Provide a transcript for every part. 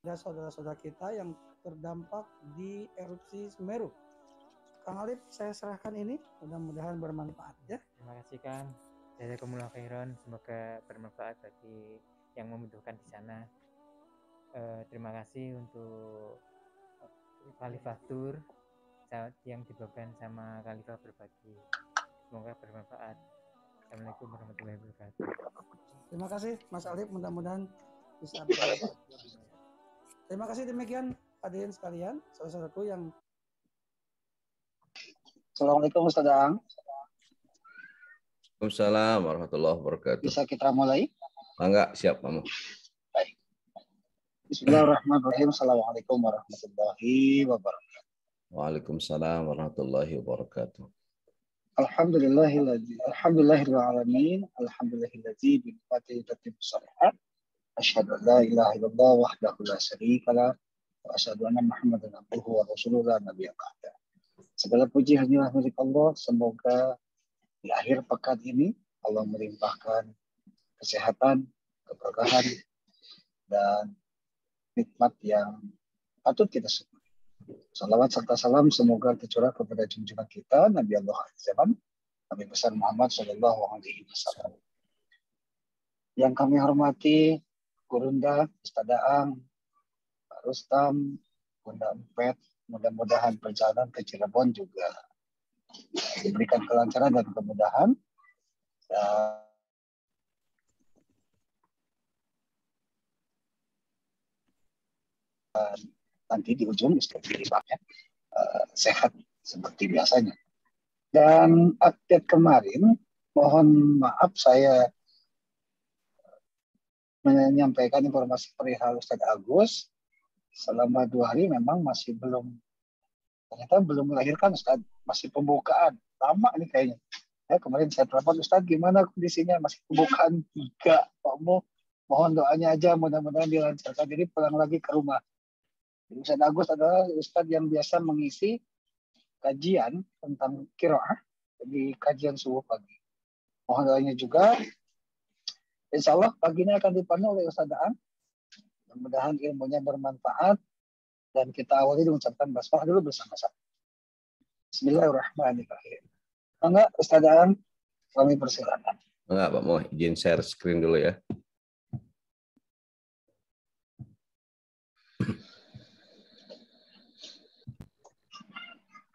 ada saudara-saudara kita yang terdampak di erupsi Semeru. Kang Alif, saya serahkan ini, mudah-mudahan bermanfaat ya. Terima kasih Kang. Jazakumullah khairan, semoga bermanfaat bagi yang membutuhkan di sana. Terima kasih untuk Khalifah Tour yang dibawakan sama Khalifah berbagi. Semoga bermanfaat. Assalamualaikum warahmatullahi wabarakatuh. Terima kasih Mas Alif, mudah-mudahan bisa bermanfaat. Terima kasih, demikian hadirin sekalian, saudara-saudaraku yang Assalamualaikum Ustaz Ang. Waalaikumsalam warahmatullahi wabarakatuh. Bisa kita mulai? Enggak, siap kamu. Baik. Bismillahirrahmanirrahim. Assalamualaikum warahmatullahi wabarakatuh. Waalaikumsalam warahmatullahi wabarakatuh. Alhamdulillahirabbil alamin. Alhamdulillahilladzi bi ni'matihi tatimmu shalihat. Asyhadu an la ilaha illallah wahdahu la syarika lah wa asyhadu anna Muhammadan abduhu wa rasuluhu la nabiyya ba'da. Segala puji hanyalah milik Allah. Semoga di akhir pekan ini Allah melimpahkan kesehatan, keberkahan, dan nikmat yang patut kita syukuri. Salawat serta salam semoga tercurah kepada junjungan kita Nabi Allah zaman, Nabi besar Muhammad Shallallahu Alaihi Wasallam. Yang kami hormati Gurunda, Ustaz Daang, Pak Rustam, Bunda Empet, mudah-mudahan perjalanan ke Cirebon juga diberikan kelancaran dan kemudahan. Dan nanti di ujung sehat seperti biasanya. Dan update kemarin, mohon maaf saya menyampaikan informasi perihal Ustadz Agus. Selama 2 hari memang ternyata belum melahirkan Ustadz, masih pembukaan. Lama ini kayaknya. Kemarin saya telepon, Ustadz gimana kondisinya, masih pembukaan 3. Pak Mo, mohon doanya aja, mudah-mudahan dilancarkan. Jadi pulang lagi ke rumah. Ustadz Agus adalah Ustadz yang biasa mengisi kajian tentang qiraah di kajian subuh pagi. Mohon doanya juga. Insya Allah paginya akan dipandu oleh Ustadz Daan. Mudah-mudahan ilmunya bermanfaat. Dan kita awali mengucapkan basmalah dulu bersama-sama. Bismillahirrahmanirrahim. Enggak, Ustadz Daan, kami persilakan. Enggak, Pak Mo, izin share screen dulu ya.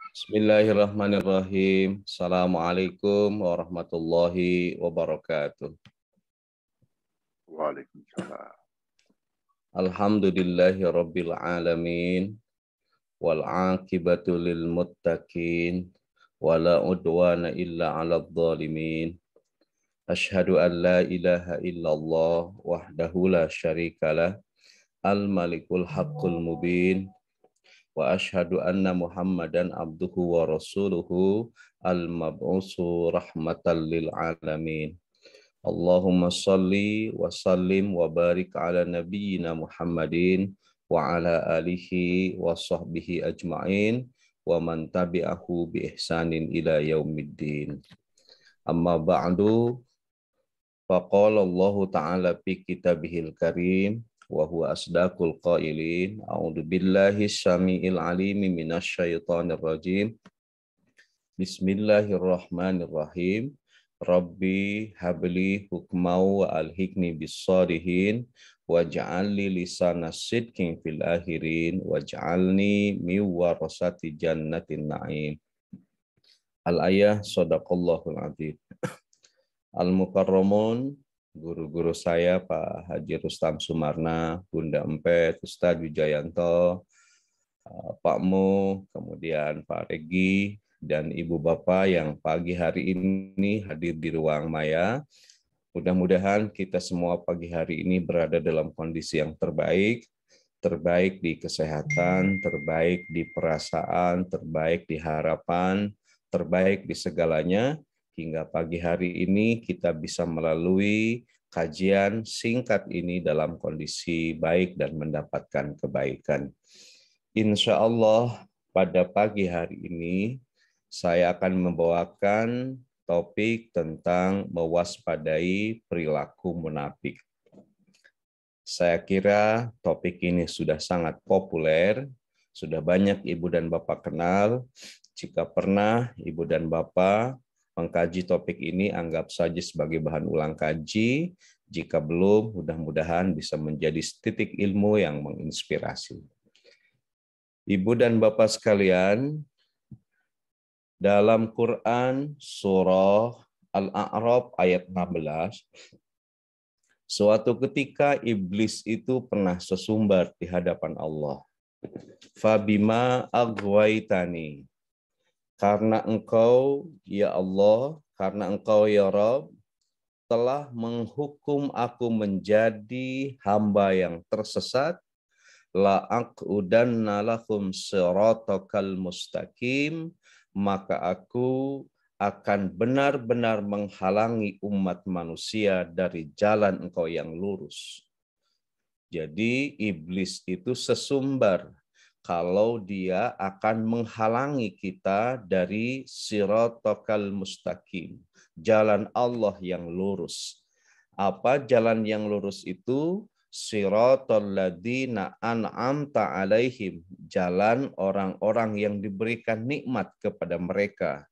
Bismillahirrahmanirrahim. Assalamualaikum warahmatullahi wabarakatuh. Waalaikumsalam. Alhamdulillahi rabbil alamin. Wal aqibatu lil muttaqin. Wala udwana illa 'alal zalimin. Asyhadu an la ilaha illallah wahdahu la syarikalah. Al malikul haqqul mubin. Wa asyhadu anna Muhammadan abduhu wa rasuluhu al-mab'usu rahmatan lil alamin. Allahumma salli wa sallim wa barik ala nabiyyina Muhammadin wa ala alihi wa sahbihi ajma'in wa man tabi'ahu bi ihsanin ila yaumiddin. Amma ba'du, faqala Allah ta'ala fi kitabihil karim wa huwa asdaqul qailin. A'udzu billahi syami'il alimi minasyaitonir rajim. Bismillahirrahmanirrahim. Rabbi habli hukmau wa alhikni bis-shalihin waj'alni lisana sidqin fil akhirin waj'alni min warasati jannatin na'im. Al-ayah sadaqallahul adzim. Al-mukarramun, guru-guru saya Pak Haji Rustam Sumarna, Bunda Empet, Ustadz Wijayanto, Pak Mo, kemudian Pak Regi, dan Ibu Bapak yang pagi hari ini hadir di ruang maya. Mudah-mudahan kita semua pagi hari ini berada dalam kondisi yang terbaik, terbaik di kesehatan, terbaik di perasaan, terbaik di harapan, terbaik di segalanya, hingga pagi hari ini kita bisa melalui kajian singkat ini dalam kondisi baik dan mendapatkan kebaikan. Insya Allah pada pagi hari ini saya akan membawakan topik tentang mewaspadai perilaku munafik. Saya kira topik ini sudah sangat populer, sudah banyak Ibu dan Bapak kenal. Jika pernah Ibu dan Bapak mengkaji topik ini, anggap saja sebagai bahan ulang kaji. Jika belum, mudah-mudahan bisa menjadi titik ilmu yang menginspirasi. Ibu dan Bapak sekalian, dalam Quran surah Al-A'raf ayat 16, suatu ketika iblis itu pernah sesumbar di hadapan Allah. Fabima aghwaytani, karena engkau ya Allah, karena engkau ya Rabb telah menghukum aku menjadi hamba yang tersesat, la aqudanna lahum siratakal mustaqim, maka aku akan benar-benar menghalangi umat manusia dari jalan engkau yang lurus. Jadi iblis itu sesumbar kalau dia akan menghalangi kita dari siratakal mustaqim, jalan Allah yang lurus. Apa jalan yang lurus itu? Siratal ladzina an'amta alaihim, jalan orang-orang yang diberikan nikmat kepada mereka.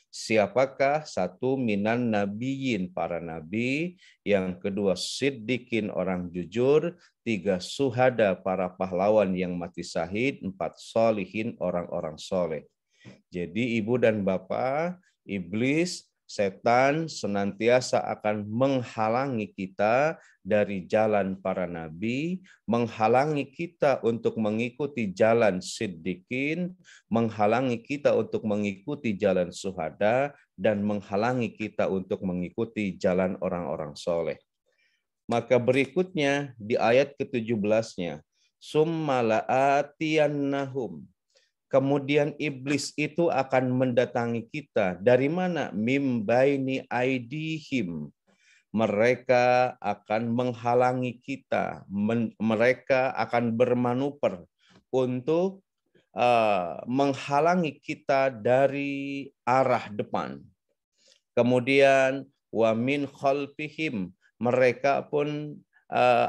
Siapakah? Satu, minan nabiyyin, para nabi. Yang kedua, siddiqin, orang jujur. Tiga, suhada, para pahlawan yang mati syahid. Empat, solihin, orang-orang soleh. Jadi ibu dan bapak, iblis, setan senantiasa akan menghalangi kita dari jalan para nabi, menghalangi kita untuk mengikuti jalan siddiqin, menghalangi kita untuk mengikuti jalan suhada, dan menghalangi kita untuk mengikuti jalan orang-orang soleh. Maka berikutnya di ayat ke-17-nya, summa la'atiyannahum, kemudian iblis itu akan mendatangi kita. Dari mana? Mim baini aidihim. Mereka akan menghalangi kita. Mereka akan bermanuver untuk menghalangi kita dari arah depan. Kemudian wa min khalfihim. Mereka pun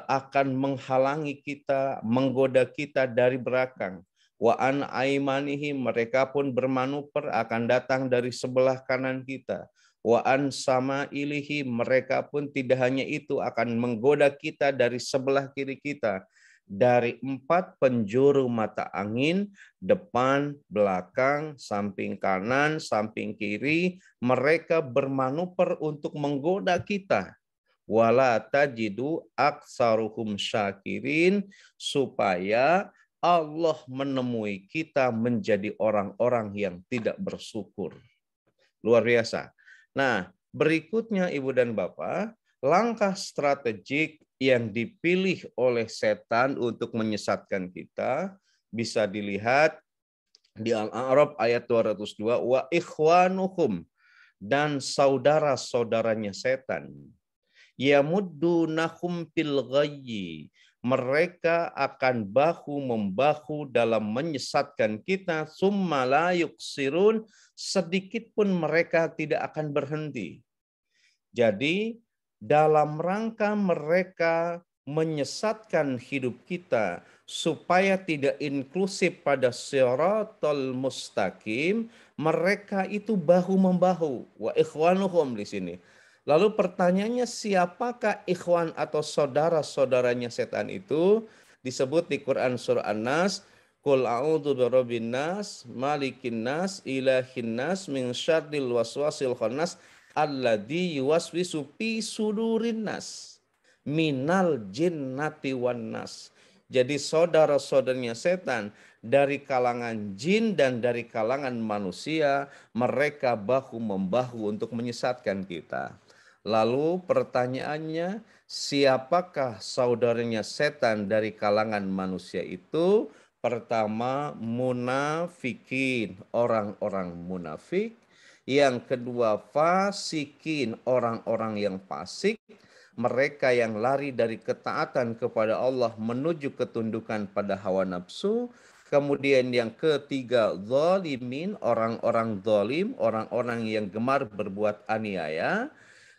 akan menghalangi kita, menggoda kita dari belakang. Wa an aimanihim, mereka pun bermanuver akan datang dari sebelah kanan kita. Wa an samailihim, mereka pun tidak hanya itu, akan menggoda kita dari sebelah kiri kita. Dari 4 penjuru mata angin, depan, belakang, samping kanan, samping kiri, mereka bermanuver untuk menggoda kita. Wala tajidu aksaruhum syakirin, supaya Allah menemui kita menjadi orang-orang yang tidak bersyukur. Luar biasa. Nah, berikutnya Ibu dan Bapak, langkah strategik yang dipilih oleh setan untuk menyesatkan kita bisa dilihat di Al-A'raf ayat 202, wa ikhwanuhum, dan saudara-saudaranya setan. Yamuddunahum fil ghayyi, mereka akan bahu-membahu dalam menyesatkan kita. Summa la yuksirun, sedikit pun mereka tidak akan berhenti. Jadi dalam rangka mereka menyesatkan hidup kita supaya tidak inklusif pada siratal mustaqim, mereka itu bahu-membahu. Wa ikhwanuhum di sini. Lalu pertanyaannya, siapakah ikhwan atau saudara-saudaranya setan itu? Disebut di Quran surah An-Nas, Qul a'udzu birabbin nas, malikin nas, ilahin nas, min syarril waswasil khannas, alladzi yuwaswisu fi sudurin nas, minal jinnati wan nas. Jadi saudara-saudaranya setan dari kalangan jin dan dari kalangan manusia, mereka bahu-membahu untuk menyesatkan kita. Lalu pertanyaannya, siapakah saudaranya setan dari kalangan manusia itu? Pertama, munafikin, orang-orang munafik. Yang kedua, fasikin, orang-orang yang fasik. Mereka yang lari dari ketaatan kepada Allah menuju ketundukan pada hawa nafsu. Kemudian yang ketiga, zalimin, orang-orang zalim, orang-orang yang gemar berbuat aniaya.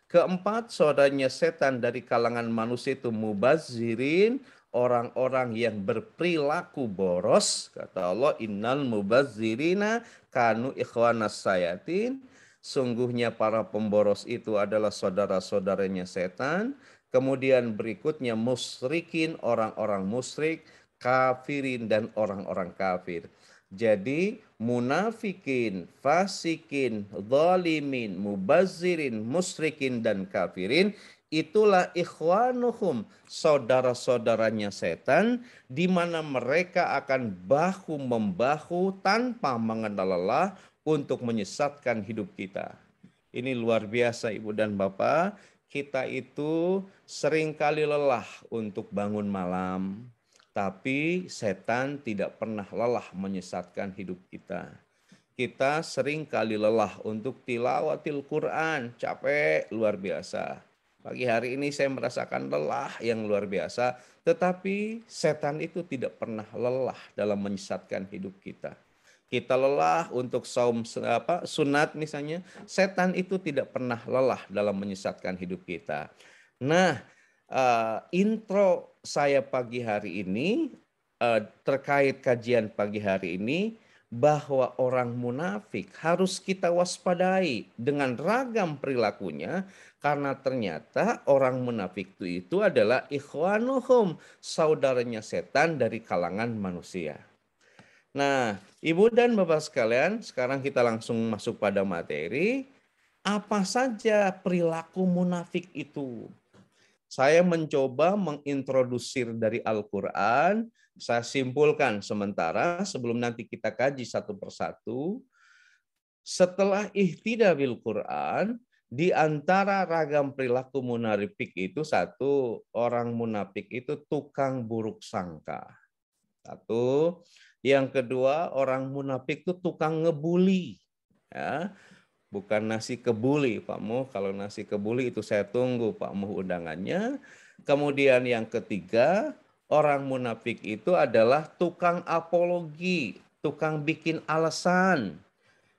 Keempat, saudaranya setan dari kalangan manusia itu mubazzirin, orang-orang yang berperilaku boros. Kata Allah, innal mubazzirina kanu ikhwanas sayatin. Sungguhnya para pemboros itu adalah saudara-saudaranya setan. Kemudian berikutnya musyrikin, orang-orang musyrik, kafirin dan orang-orang kafir. Jadi munafikin, fasikin, zalimin, mubazzirin, musyrikin dan kafirin itulah ikhwanuhum, saudara-saudaranya setan, di mana mereka akan bahu membahu tanpa mengenal lelah untuk menyesatkan hidup kita. Ini luar biasa Ibu dan Bapak, kita itu seringkali lelah untuk bangun malam. Tapi setan tidak pernah lelah menyesatkan hidup kita. Kita sering kali lelah untuk tilawatil Quran, capek luar biasa. Pagi hari ini saya merasakan lelah yang luar biasa, tetapi setan itu tidak pernah lelah dalam menyesatkan hidup kita. Kita lelah untuk saum sunat misalnya, setan itu tidak pernah lelah dalam menyesatkan hidup kita. Nah, intro saya pagi hari ini terkait kajian pagi hari ini bahwa orang munafik harus kita waspadai dengan ragam perilakunya karena ternyata orang munafik itu adalah ikhwanuhum, saudaranya setan dari kalangan manusia. Nah, Ibu dan Bapak sekalian, sekarang kita langsung masuk pada materi. Apa saja perilaku munafik itu? Saya mencoba mengintrodusir dari Al-Quran, saya simpulkan sementara sebelum nanti kita kaji satu persatu. Setelah ihtidah bil Quran, di antara ragam perilaku munafik itu satu, orang munafik itu tukang buruk sangka. Satu. Yang kedua, orang munafik itu tukang ngebully. Ya. Bukan nasi kebuli, Pak Muh. Kalau nasi kebuli itu saya tunggu Pak Muh undangannya. Kemudian yang ketiga, orang munafik itu adalah tukang apologi, tukang bikin alasan.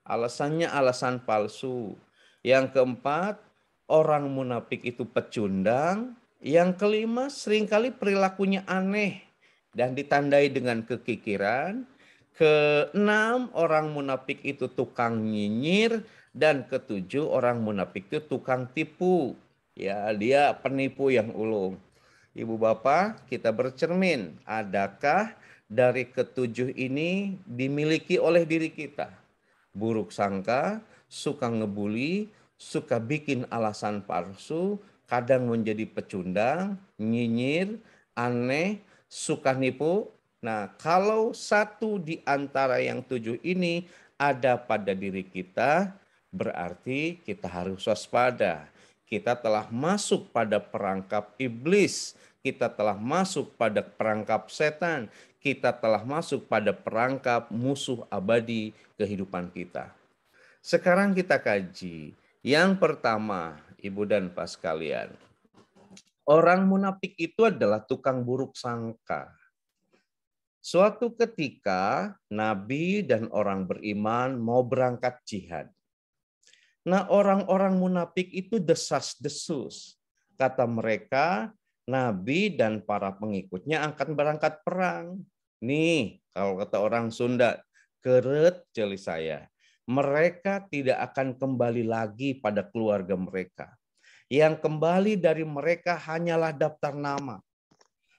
Alasannya alasan palsu. Yang keempat, orang munafik itu pecundang. Yang kelima, seringkali perilakunya aneh dan ditandai dengan kekikiran. Keenam, orang munafik itu tukang nyinyir. Dan ketujuh, orang munafik itu tukang tipu. Ya, dia penipu yang ulung. Ibu Bapak, kita bercermin, adakah dari ketujuh ini dimiliki oleh diri kita? Buruk sangka, suka ngebully, suka bikin alasan palsu, kadang menjadi pecundang, nyinyir, aneh, suka nipu. Nah, kalau satu di antara yang tujuh ini ada pada diri kita, berarti kita harus waspada. Kita telah masuk pada perangkap iblis. Kita telah masuk pada perangkap setan. Kita telah masuk pada perangkap musuh abadi kehidupan kita. Sekarang kita kaji. Yang pertama, Ibu dan Pak sekalian. Orang munafik itu adalah tukang buruk sangka. Suatu ketika Nabi dan orang beriman mau berangkat jihad. Nah, orang-orang munafik itu desas-desus. Kata mereka, Nabi dan para pengikutnya akan berangkat perang. Nih, kalau kata orang Sunda, keret jeli saya. Mereka tidak akan kembali lagi pada keluarga mereka. Yang kembali dari mereka hanyalah daftar nama.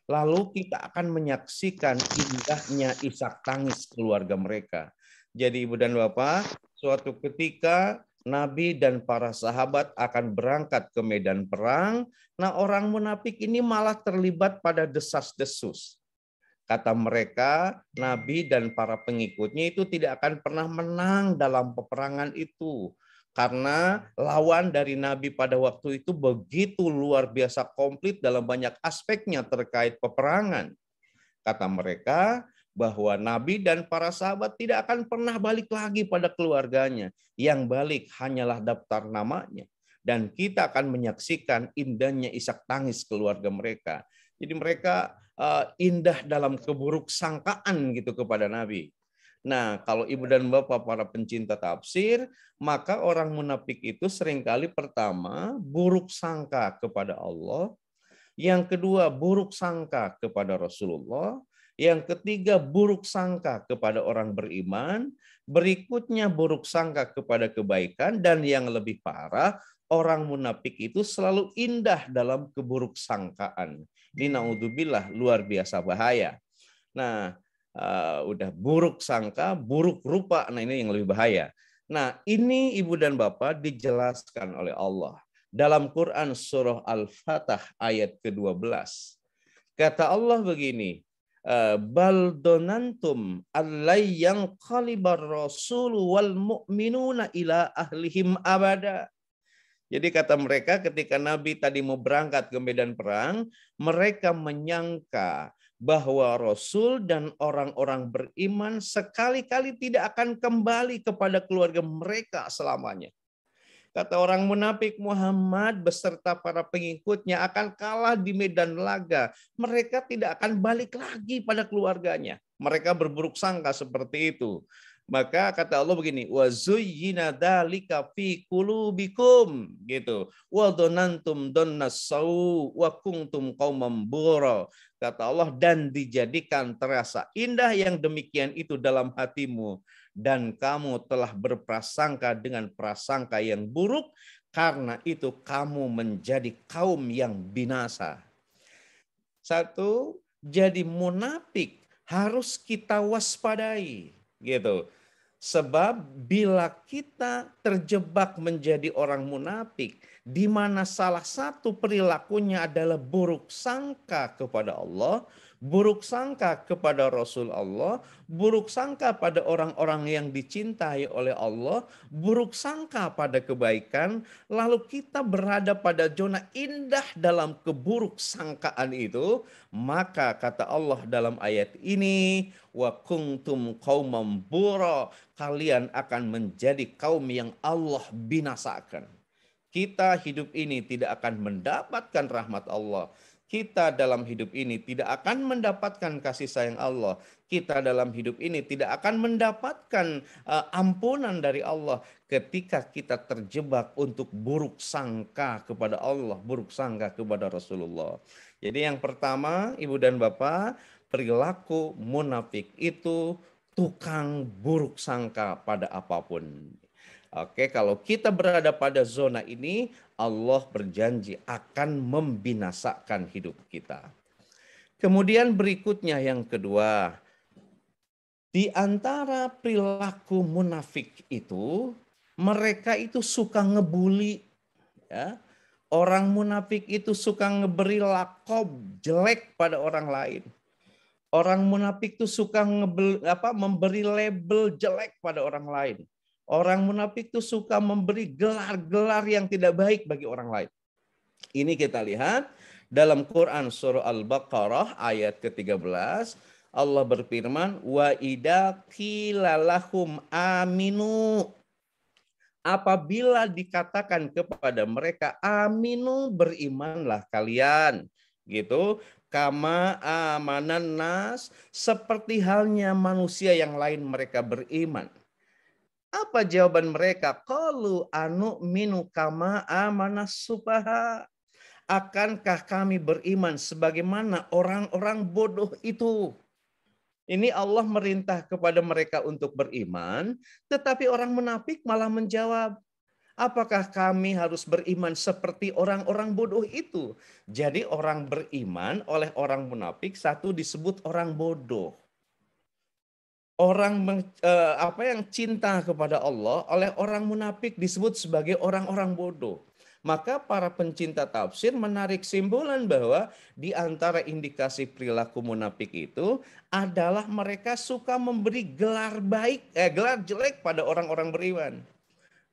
Lalu kita akan menyaksikan indahnya isak tangis keluarga mereka. Jadi Ibu dan Bapak, suatu ketika Nabi dan para sahabat akan berangkat ke medan perang. Nah, orang munafik ini malah terlibat pada desas-desus. Kata mereka, Nabi dan para pengikutnya itu tidak akan pernah menang dalam peperangan itu. Karena lawan dari Nabi pada waktu itu begitu luar biasa komplit dalam banyak aspeknya terkait peperangan. Kata mereka bahwa Nabi dan para sahabat tidak akan pernah balik lagi pada keluarganya. Yang balik hanyalah daftar namanya. Dan kita akan menyaksikan indahnya isak tangis keluarga mereka. Jadi mereka indah dalam keburuk sangkaan gitu kepada Nabi. Nah, kalau ibu dan bapak para pencinta tafsir, maka orang munafik itu seringkali pertama buruk sangka kepada Allah, yang kedua buruk sangka kepada Rasulullah, yang ketiga buruk sangka kepada orang beriman, berikutnya buruk sangka kepada kebaikan, dan yang lebih parah, orang munafik itu selalu indah dalam keburuk sangkaan. Ini naudzubillah, luar biasa bahaya. Nah, udah buruk sangka, buruk rupa, nah ini yang lebih bahaya. Nah, ini ibu dan bapak dijelaskan oleh Allah dalam Quran surah Al-Fatah ayat ke-12. Kata Allah begini, bal donantum allai yang qalibar rasul wal mu'minuna ila ahlihim abada. Jadi kata mereka ketika Nabi tadi mau berangkat ke medan perang, mereka menyangka bahwa Rasul dan orang-orang beriman sekali-kali tidak akan kembali kepada keluarga mereka selamanya. Kata orang munafik, Muhammad beserta para pengikutnya akan kalah di medan laga. Mereka tidak akan balik lagi pada keluarganya. Mereka berburuk sangka seperti itu. Maka kata Allah begini, wa zuyyina dzalika fi qulubikum gitu. Wa dhanantum dhannassau wa kuntum qauman bura. Kata Allah, dan dijadikan terasa indah yang demikian itu dalam hatimu, dan kamu telah berprasangka dengan prasangka yang buruk, karena itu kamu menjadi kaum yang binasa. Satu, jadi munafik harus kita waspadai gitu. Sebab bila kita terjebak menjadi orang munafik, di mana salah satu perilakunya adalah buruk sangka kepada Allah, buruk sangka kepada Rasul Allah, buruk sangka pada orang-orang yang dicintai oleh Allah, buruk sangka pada kebaikan, lalu kita berada pada zona indah dalam keburuk sangkaan itu, maka kata Allah dalam ayat ini, wa kuntum qaumam bura, kalian akan menjadi kaum yang Allah binasakan. Kita hidup ini tidak akan mendapatkan rahmat Allah. Kita dalam hidup ini tidak akan mendapatkan kasih sayang Allah. Kita dalam hidup ini tidak akan mendapatkan ampunan dari Allah ketika kita terjebak untuk buruk sangka kepada Allah, buruk sangka kepada Rasulullah. Jadi yang pertama, Ibu dan Bapak, perilaku munafik itu tukang buruk sangka pada apapun. Oke, kalau kita berada pada zona ini, Allah berjanji akan membinasakan hidup kita. Kemudian berikutnya yang kedua, di antara perilaku munafik itu, mereka itu suka ngebully. Ya. Orang munafik itu suka ngeberi lakob jelek pada orang lain. Orang munafik itu suka memberi label jelek pada orang lain. Orang munafik itu suka memberi gelar-gelar yang tidak baik bagi orang lain. Ini kita lihat dalam Quran surah Al-Baqarah ayat ke-13. Allah berfirman, wa idza qila lahum aminu. Apabila dikatakan kepada mereka, aminu, berimanlah kalian. Gitu. Kama amanan nas, seperti halnya manusia yang lain mereka beriman. Apa jawaban mereka? Qalu anu'minu kama amanas sufaha. Akankah kami beriman sebagaimana orang-orang bodoh itu? Ini Allah merintah kepada mereka untuk beriman, tetapi orang munafik malah menjawab, apakah kami harus beriman seperti orang-orang bodoh itu? Jadi orang beriman oleh orang munafik, satu disebut orang bodoh. Orang yang cinta kepada Allah oleh orang munafik disebut sebagai orang-orang bodoh. Maka para pencinta tafsir menarik simbolan bahwa di antara indikasi perilaku munafik itu adalah mereka suka memberi gelar jelek pada orang-orang beriman.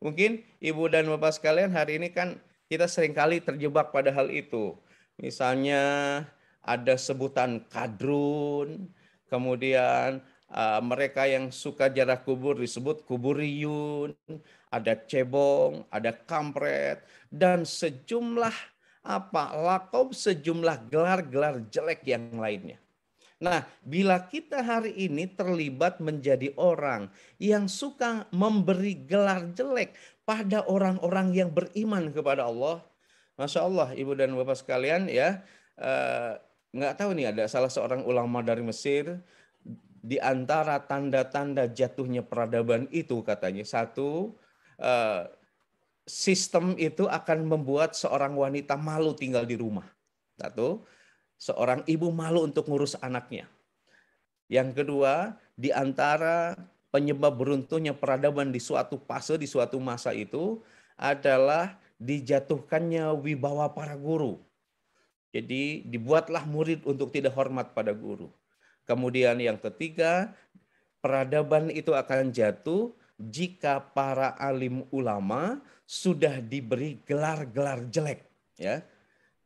Mungkin Ibu dan Bapak sekalian hari ini kan kita seringkali terjebak pada hal itu. Misalnya ada sebutan kadrun, kemudian mereka yang suka ziarah kubur disebut kuburiyun, ada cebong, ada kampret, dan sejumlah lakob, sejumlah gelar-gelar jelek yang lainnya. Nah, bila kita hari ini terlibat menjadi orang yang suka memberi gelar jelek pada orang-orang yang beriman kepada Allah, Masya Allah, Ibu dan Bapak sekalian ya, nggak tahu nih ada salah seorang ulama dari Mesir, di antara tanda-tanda jatuhnya peradaban itu katanya, satu, sistem itu akan membuat seorang wanita malu tinggal di rumah. Satu, seorang ibu malu untuk ngurus anaknya. Yang kedua, di antara penyebab beruntuhnya peradaban di suatu fase, di suatu masa itu adalah dijatuhkannya wibawa para guru. Jadi dibuatlah murid untuk tidak hormat pada guru. Kemudian yang ketiga, peradaban itu akan jatuh jika para alim ulama sudah diberi gelar-gelar jelek. Ya,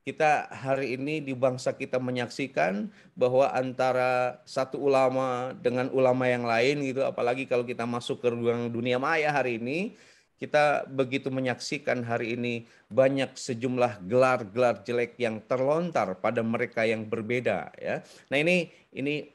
kita hari ini di bangsa kita menyaksikan bahwa antara satu ulama dengan ulama yang lain gitu, apalagi kalau kita masuk ke ruang dunia maya hari ini, kita begitu menyaksikan hari ini banyak sejumlah gelar-gelar jelek yang terlontar pada mereka yang berbeda ya. Nah, ini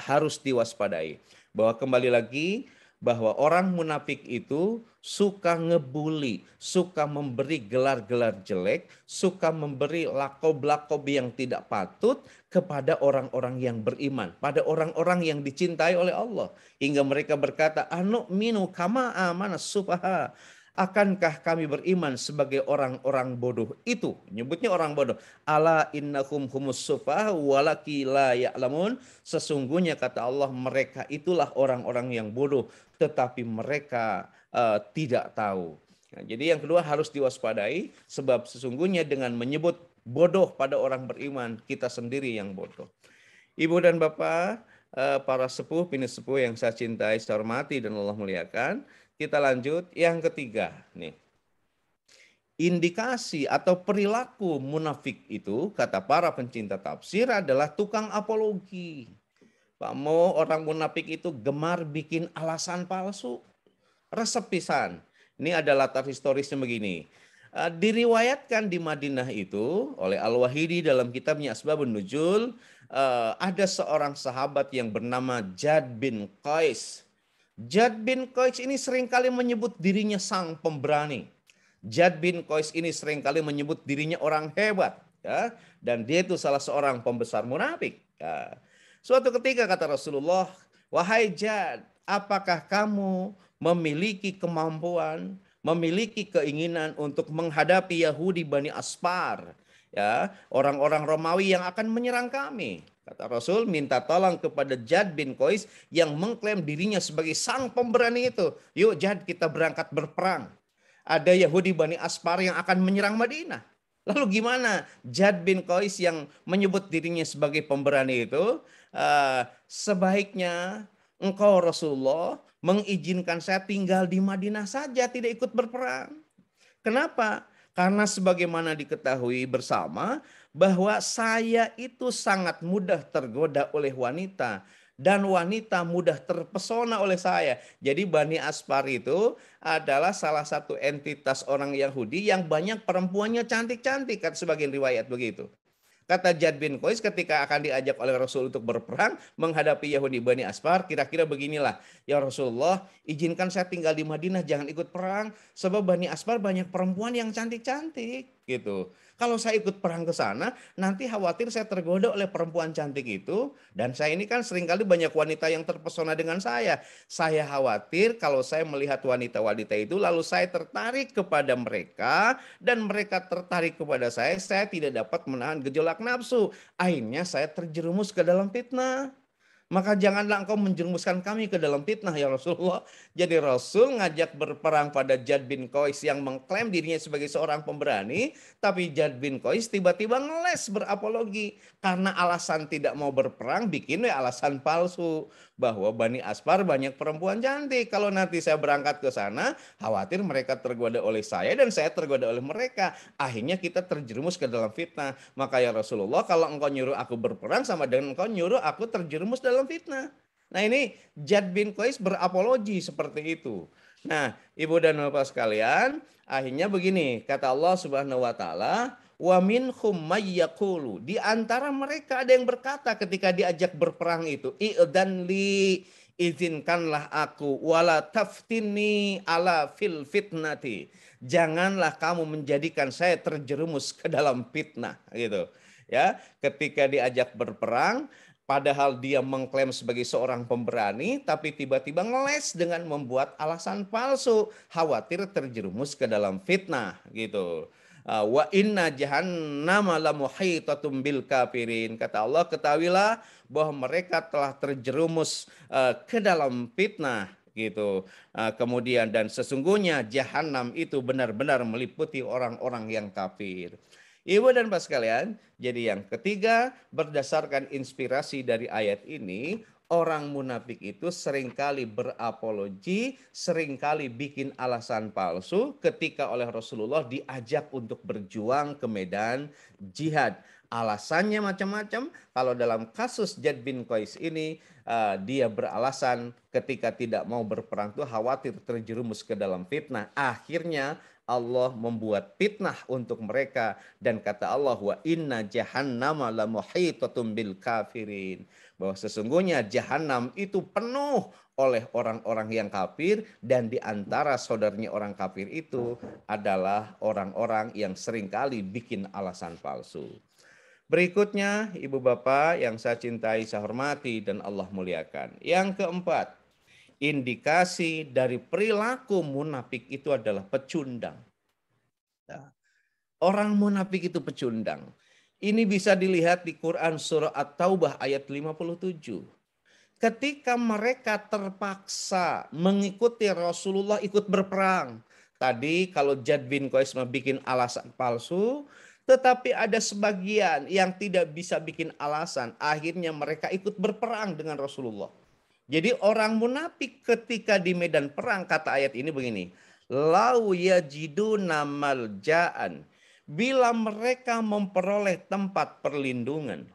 harus diwaspadai bahwa kembali lagi bahwa orang munafik itu suka ngebully, suka memberi gelar-gelar jelek, suka memberi lakob-lakob yang tidak patut kepada orang-orang yang beriman, pada orang-orang yang dicintai oleh Allah. Hingga mereka berkata, anu minu kama amana sufaha. Akankah kami beriman sebagai orang-orang bodoh itu? Nyebutnya orang bodoh. Ala innahum humus sufaha walaki la ya'lamun. Sesungguhnya kata Allah, mereka itulah orang-orang yang bodoh, tetapi mereka tidak tahu. Nah, jadi yang kedua harus diwaspadai, sebab sesungguhnya dengan menyebut bodoh pada orang beriman, kita sendiri yang bodoh. Ibu dan Bapak, para sepuh, bini sepuh yang saya cintai, saya hormati dan Allah muliakan, kita lanjut yang ketiga nih. Indikasi atau perilaku munafik itu, kata para pencinta tafsir, adalah tukang apologi. Kamu orang munafik itu gemar bikin alasan palsu. Resep pisan. Ini ada latar historisnya begini. Diriwayatkan di Madinah itu oleh Al-Wahidi dalam kitabnya Asbabun Nuzul, ada seorang sahabat yang bernama Jad bin Qais. Jad bin Qais ini seringkali menyebut dirinya sang pemberani. Jad bin Qais ini seringkali menyebut dirinya orang hebat. Ya, dan dia itu salah seorang pembesar munafik. Ya. Suatu ketika kata Rasulullah, wahai Jad, apakah kamu memiliki kemampuan, memiliki keinginan untuk menghadapi Yahudi Bani Aspar, ya, orang-orang Romawi yang akan menyerang kami? Kata Rasul, minta tolong kepada Jad bin Qais yang mengklaim dirinya sebagai sang pemberani itu. Yuk Jad, kita berangkat berperang. Ada Yahudi Bani Aspar yang akan menyerang Madinah. Lalu gimana Jad bin Qais yang menyebut dirinya sebagai pemberani itu? Sebaiknya engkau Rasulullah mengizinkan saya tinggal di Madinah saja, tidak ikut berperang. Kenapa? Karena sebagaimana diketahui bersama bahwa saya itu sangat mudah tergoda oleh wanita dan wanita mudah terpesona oleh saya. Jadi Bani Aspar itu adalah salah satu entitas orang Yahudi yang banyak perempuannya cantik-cantik, kan sebagian riwayat begitu. Kata Jad bin Qais ketika akan diajak oleh Rasul untuk berperang menghadapi Yahudi Bani Aspar, kira-kira beginilah, ya Rasulullah, izinkan saya tinggal di Madinah, jangan ikut perang, sebab Bani Aspar banyak perempuan yang cantik-cantik gitu. Kalau saya ikut perang ke sana, nanti khawatir saya tergoda oleh perempuan cantik itu, dan saya ini kan seringkali banyak wanita yang terpesona dengan saya. Saya khawatir kalau saya melihat wanita-wanita itu lalu saya tertarik kepada mereka dan mereka tertarik kepada saya tidak dapat menahan gejolak nafsu. Akhirnya saya terjerumus ke dalam fitnah. Maka janganlah engkau menjerumuskan kami ke dalam fitnah ya Rasulullah. Jadi Rasul ngajak berperang pada Jad bin Qais yang mengklaim dirinya sebagai seorang pemberani. Tapi Jad bin Qais tiba-tiba ngeles berapologi. Karena alasan tidak mau berperang bikin alasan palsu. Bahwa Bani Aspar banyak perempuan cantik. Kalau nanti saya berangkat ke sana, khawatir mereka tergoda oleh saya dan saya tergoda oleh mereka. Akhirnya kita terjerumus ke dalam fitnah. Maka ya Rasulullah, kalau engkau nyuruh aku berperang sama dengan engkau nyuruh aku terjerumus dalam fitnah. Nah, ini Jad bin Qais berapologi seperti itu. Nah, Ibu dan Bapak sekalian, akhirnya begini, kata Allah Subhanahu wa taala, Wa minhum may yaqulu, di antara mereka ada yang berkata ketika diajak berperang itu, i'dan li, izinkanlah aku, wala taftini ala fil fitnati, janganlah kamu menjadikan saya terjerumus ke dalam fitnah, gitu ya. Ketika diajak berperang, padahal dia mengklaim sebagai seorang pemberani, tapi tiba-tiba ngeles dengan membuat alasan palsu, khawatir terjerumus ke dalam fitnah, gitu. Wa inna jahannama lamuhitatum bil kafirin. Kata Allah, ketahuilah bahwa mereka telah terjerumus ke dalam fitnah, gitu. Kemudian dan sesungguhnya jahanam itu benar-benar meliputi orang-orang yang kafir. Ibu dan Bapak sekalian, jadi yang ketiga, berdasarkan inspirasi dari ayat ini, orang munafik itu seringkali berapologi, seringkali bikin alasan palsu ketika oleh Rasulullah diajak untuk berjuang ke medan jihad. Alasannya macam-macam. Kalau dalam kasus Jad bin Qais ini, dia beralasan ketika tidak mau berperang itu khawatir terjerumus ke dalam fitnah. Akhirnya Allah membuat fitnah untuk mereka, dan kata Allah, wa inna jahannama lamuhitatum bil kafirin, bahwa sesungguhnya jahanam itu penuh oleh orang-orang yang kafir, dan di antara saudaranya orang kafir itu adalah orang-orang yang seringkali bikin alasan palsu. Berikutnya, Ibu Bapak yang saya cintai, saya hormati, dan Allah muliakan. Yang keempat, indikasi dari perilaku munafik itu adalah pecundang. Orang munafik itu pecundang. Ini bisa dilihat di Quran surah At-Taubah ayat 57. Ketika mereka terpaksa mengikuti Rasulullah ikut berperang. Tadi kalau Jad bin Qais bikin alasan palsu, tetapi ada sebagian yang tidak bisa bikin alasan. Akhirnya mereka ikut berperang dengan Rasulullah. Jadi orang munafik ketika di medan perang, kata ayat ini begini, lau yajiduna malja'an, bila mereka memperoleh tempat perlindungan,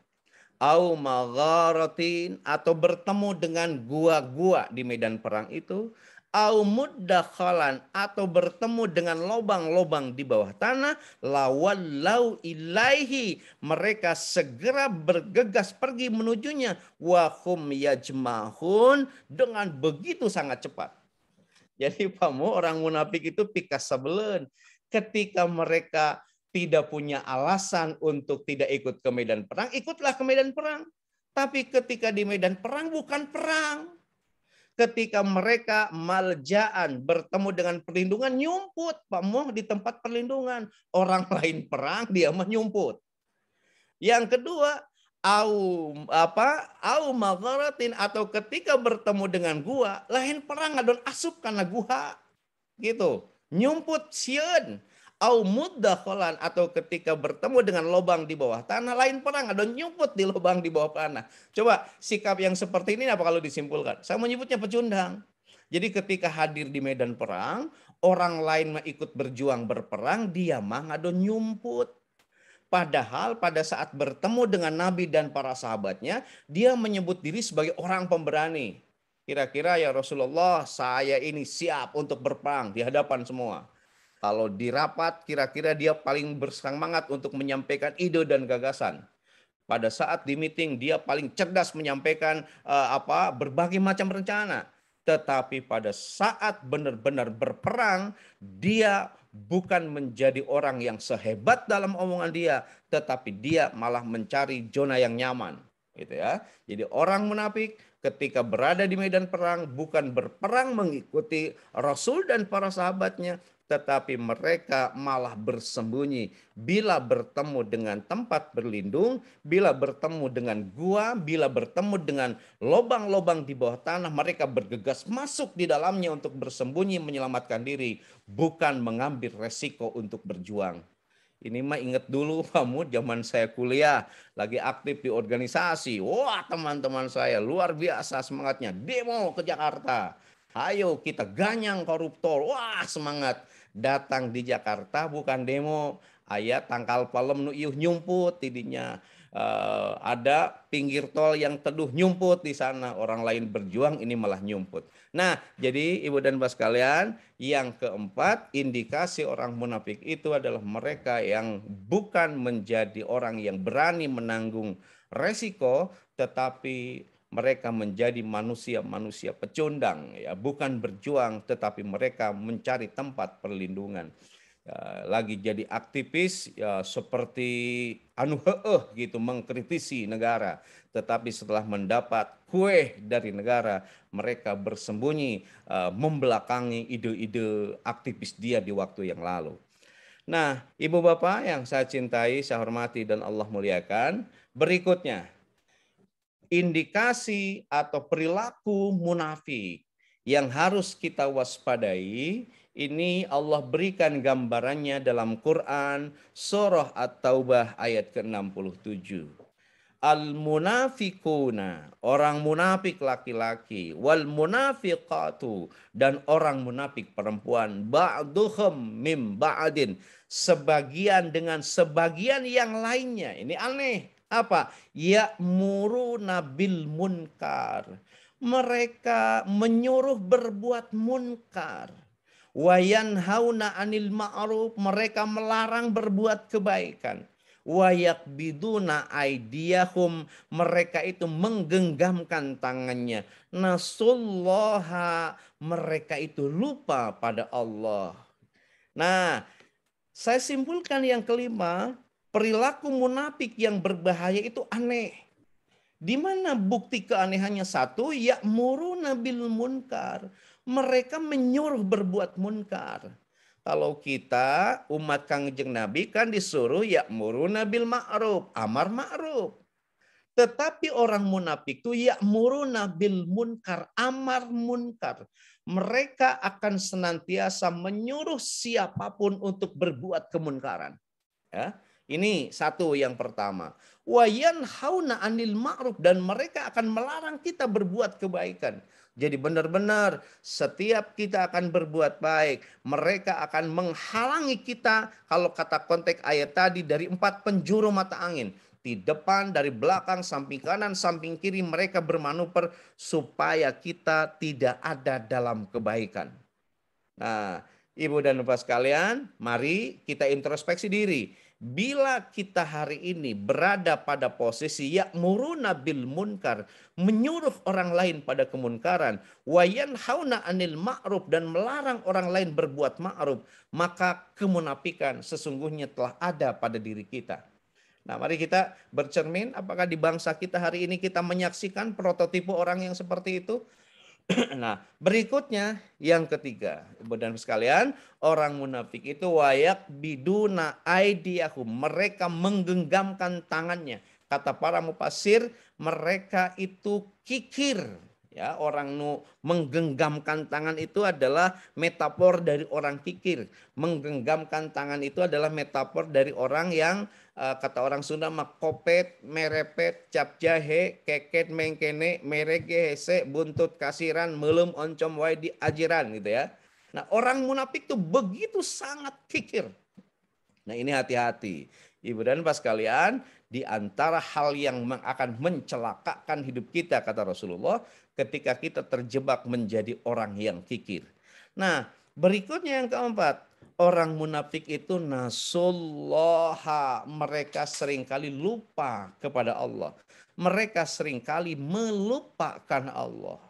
au magharatin, atau bertemu dengan gua-gua di medan perang itu, au muddakhalan, atau bertemu dengan lobang-lobang di bawah tanah, lawallau ilaihi, mereka segera bergegas pergi menujunya, wa hum yajmahun, dengan begitu sangat cepat. Jadi pamu orang munafik itu pikas sebelen. Ketika mereka tidak punya alasan untuk tidak ikut ke medan perang, ikutlah ke medan perang. Tapi ketika di medan perang bukan perang. Ketika mereka maljaan, bertemu dengan perlindungan, nyumput pamu di tempat perlindungan. Orang lain perang, dia menyumput. Yang kedua, au magharatin, atau ketika bertemu dengan gua, lain perang adon asup karena gua, gitu, nyumput sieun. Au muddakhalan, atau ketika bertemu dengan lubang di bawah tanah, lain perang adon nyumput di lubang di bawah tanah. Coba sikap yang seperti ini apa kalau disimpulkan? Saya menyebutnya pecundang. Jadi ketika hadir di medan perang, orang lain mah ikut berjuang berperang, dia mah adon nyumput. Padahal pada saat bertemu dengan Nabi dan para sahabatnya, dia menyebut diri sebagai orang pemberani. Kira-kira ya Rasulullah, saya ini siap untuk berperang di hadapan semua. Kalau di rapat, kira-kira dia paling bersemangat untuk menyampaikan ide dan gagasan. Pada saat di meeting, dia paling cerdas menyampaikan berbagai macam rencana. Tetapi pada saat benar-benar berperang, dia bukan menjadi orang yang sehebat dalam omongan dia, tetapi dia malah mencari zona yang nyaman, gitu ya. Jadi orang munafik ketika berada di medan perang bukan berperang mengikuti Rasul dan para sahabatnya, tetapi mereka malah bersembunyi. Bila bertemu dengan tempat berlindung, bila bertemu dengan gua, bila bertemu dengan lobang-lobang di bawah tanah, mereka bergegas masuk di dalamnya untuk bersembunyi, menyelamatkan diri, bukan mengambil resiko untuk berjuang. Ini mah ingat dulu kamu zaman saya kuliah, lagi aktif di organisasi. Wah, teman-teman saya luar biasa semangatnya, demo ke Jakarta. Ayo kita ganyang koruptor. Wah, semangat. Datang di Jakarta bukan demo, ayat tangkal palem nu ieuh nyumput tidinya. ada pinggir tol yang teduh nyumput di sana, orang lain berjuang, ini malah nyumput. Nah, jadi ibu dan bapak sekalian, yang keempat, indikasi orang munafik itu adalah mereka yang bukan menjadi orang yang berani menanggung resiko, tetapi mereka menjadi manusia-manusia pecundang, ya, bukan berjuang, tetapi mereka mencari tempat perlindungan. Lagi jadi aktivis, ya, seperti anu gitu, mengkritisi negara, tetapi setelah mendapat kue dari negara, mereka bersembunyi membelakangi ide-ide aktivis dia di waktu yang lalu. Nah, ibu bapak yang saya cintai, saya hormati dan Allah muliakan, berikutnya indikasi atau perilaku munafik yang harus kita waspadai. Ini Allah berikan gambarannya dalam Quran surah At-Taubah ayat ke-67. Al-munafiquna, orang munafik laki-laki, wal munafiqatu, dan orang munafik perempuan, ba'duhum mim ba'din, sebagian dengan sebagian yang lainnya. Ini aneh. Apa? Ya'muruna bil munkar. Mereka menyuruh berbuat munkar. Wa yanhauna 'anil ma'ruf, mereka melarang berbuat kebaikan. Wa yakbiduna aydiyahum, mereka itu menggenggamkan tangannya. Nasullaha, mereka itu lupa pada Allah. Nah, saya simpulkan yang kelima, perilaku munafik yang berbahaya itu aneh. Di mana bukti keanehannya? Satu, ya'muruna bil munkar. Mereka menyuruh berbuat munkar. Kalau kita umat Kangjeng Nabi kan disuruh ya'muruna bil ma'ruf, amar ma'ruf. Tetapi orang munafik itu ya'muruna bil munkar, amar munkar. Mereka akan senantiasa menyuruh siapapun untuk berbuat kemunkaran. Ya. Ini satu yang pertama. Wa yanhauna 'anil ma'ruf, dan mereka akan melarang kita berbuat kebaikan. Jadi benar-benar setiap kita akan berbuat baik, mereka akan menghalangi kita, kalau kata konteks ayat tadi, dari 4 penjuru mata angin. Di depan, dari belakang, samping kanan, samping kiri, mereka bermanuver supaya kita tidak ada dalam kebaikan. Nah, ibu dan bapak sekalian, mari kita introspeksi diri. Bila kita hari ini berada pada posisi ya'muruna bil munkar, menyuruh orang lain pada kemunkaran, wa yanhauna 'anil ma'ruf, dan melarang orang lain berbuat ma'ruf, maka kemunafikan sesungguhnya telah ada pada diri kita. Nah, mari kita bercermin, apakah di bangsa kita hari ini kita menyaksikan prototipe orang yang seperti itu? Nah, berikutnya yang ketiga, ibu dan sekalian, orang munafik itu wayak biduna aidiyahum, mereka menggenggamkan tangannya. Kata para mufassir, mereka itu kikir. Ya, orang menggenggamkan tangan itu adalah metafor dari orang kikir. Menggenggamkan tangan itu adalah metafor dari orang yang kata orang Sunda mah kopet, merepet, cap jahe, keket, mengkene, merege, hese, buntut kasiran, melum oncom wae di ajiran gitu ya. Nah, orang munafik itu begitu sangat kikir. Nah, ini hati-hati. Ibu dan bapak sekalian, di antara hal yang akan mencelakakan hidup kita, kata Rasulullah, ketika kita terjebak menjadi orang yang kikir. Nah, berikutnya yang keempat, orang munafik itu nasullaha, mereka seringkali lupa kepada Allah. Mereka seringkali melupakan Allah.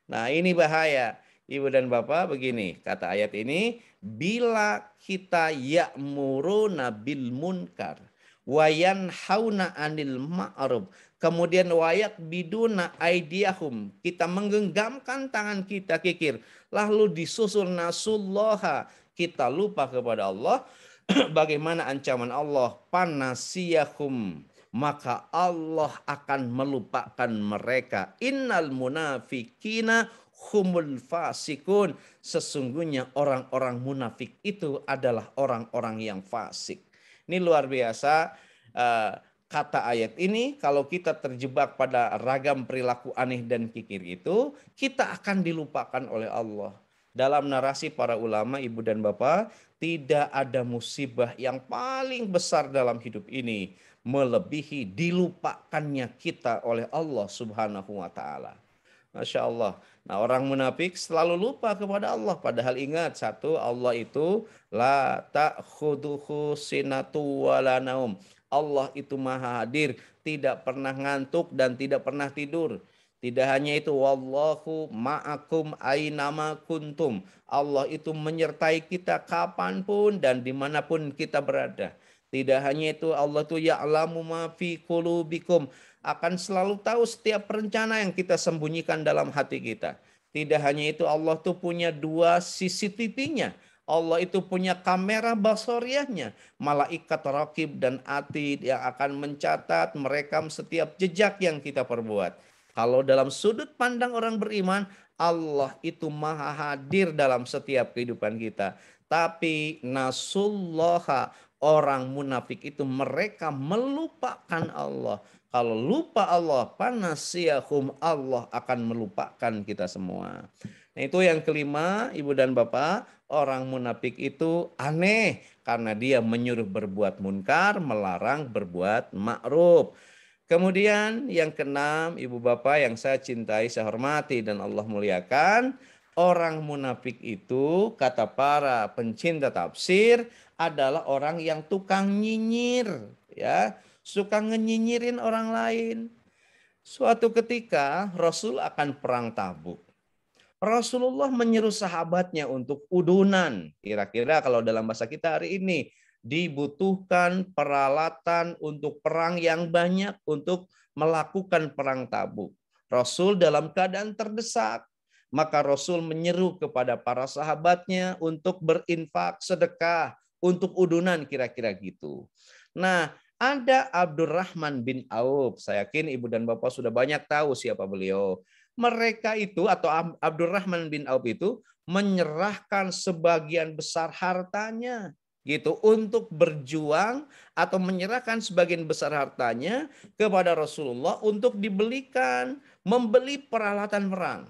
Nah, ini bahaya. Ibu dan bapak, begini kata ayat ini, bila kita ya'muruna bil munkar wa yanhauna 'anil ma'ruf, kemudian wayak biduna aidiyahum, kita menggenggamkan tangan kita kikir, lalu disusul nasullaha, kita lupa kepada Allah. Bagaimana ancaman Allah? Panasiyahum, maka Allah akan melupakan mereka. Innal munafikina humul fasikun, sesungguhnya orang-orang munafik itu adalah orang-orang yang fasik. Ini luar biasa. Kata ayat ini, kalau kita terjebak pada ragam perilaku aneh dan kikir itu, kita akan dilupakan oleh Allah. Dalam narasi para ulama, ibu dan bapak, tidak ada musibah yang paling besar dalam hidup ini melebihi dilupakannya kita oleh Allah Subhanahu wa taala. Masya Allah. Nah, orang munafik selalu lupa kepada Allah. Padahal ingat, satu, Allah itu la ta'khuduhu sinatu wala naum. Allah itu maha hadir, tidak pernah ngantuk dan tidak pernah tidur. Tidak hanya itu, wallahu ma'akum ainama kuntum. Allah itu menyertai kita kapanpun dan dimanapun kita berada. Tidak hanya itu, Allah itu ya'lamu ma fi qulubikum, akan selalu tahu setiap rencana yang kita sembunyikan dalam hati kita. Tidak hanya itu, Allah tuh punya 2 CCTV-nya. Allah itu punya kamera basoriahnya. Malaikat raqib dan atid yang akan mencatat, merekam setiap jejak yang kita perbuat. Kalau dalam sudut pandang orang beriman, Allah itu maha hadir dalam setiap kehidupan kita. Tapi nasullaha, orang munafik itu mereka melupakan Allah. Kalau lupa Allah, panasiyahum, Allah akan melupakan kita semua. Nah, itu yang kelima, Ibu dan Bapak, orang munafik itu aneh karena dia menyuruh berbuat munkar, melarang berbuat ma'ruf. Kemudian yang keenam, Ibu Bapak yang saya cintai, saya hormati dan Allah muliakan, orang munafik itu kata para pencinta tafsir adalah orang yang tukang nyinyir, ya, suka ngenyinyirin orang lain. Suatu ketika Rasul akan perang Tabuk. Rasulullah menyuruh sahabatnya untuk udunan. Kira-kira kalau dalam bahasa kita hari ini, dibutuhkan peralatan untuk perang yang banyak untuk melakukan perang Tabuk. Rasul dalam keadaan terdesak. Maka Rasul menyeru kepada para sahabatnya untuk berinfak, sedekah, untuk udunan, kira-kira gitu. Nah, ada Abdurrahman bin Auf. Saya yakin Ibu dan Bapak sudah banyak tahu siapa beliau. Mereka itu atau Abdurrahman bin Auf itu menyerahkan sebagian besar hartanya gitu untuk berjuang atau menyerahkan sebagian besar hartanya kepada Rasulullah untuk dibelikan, membeli peralatan perang.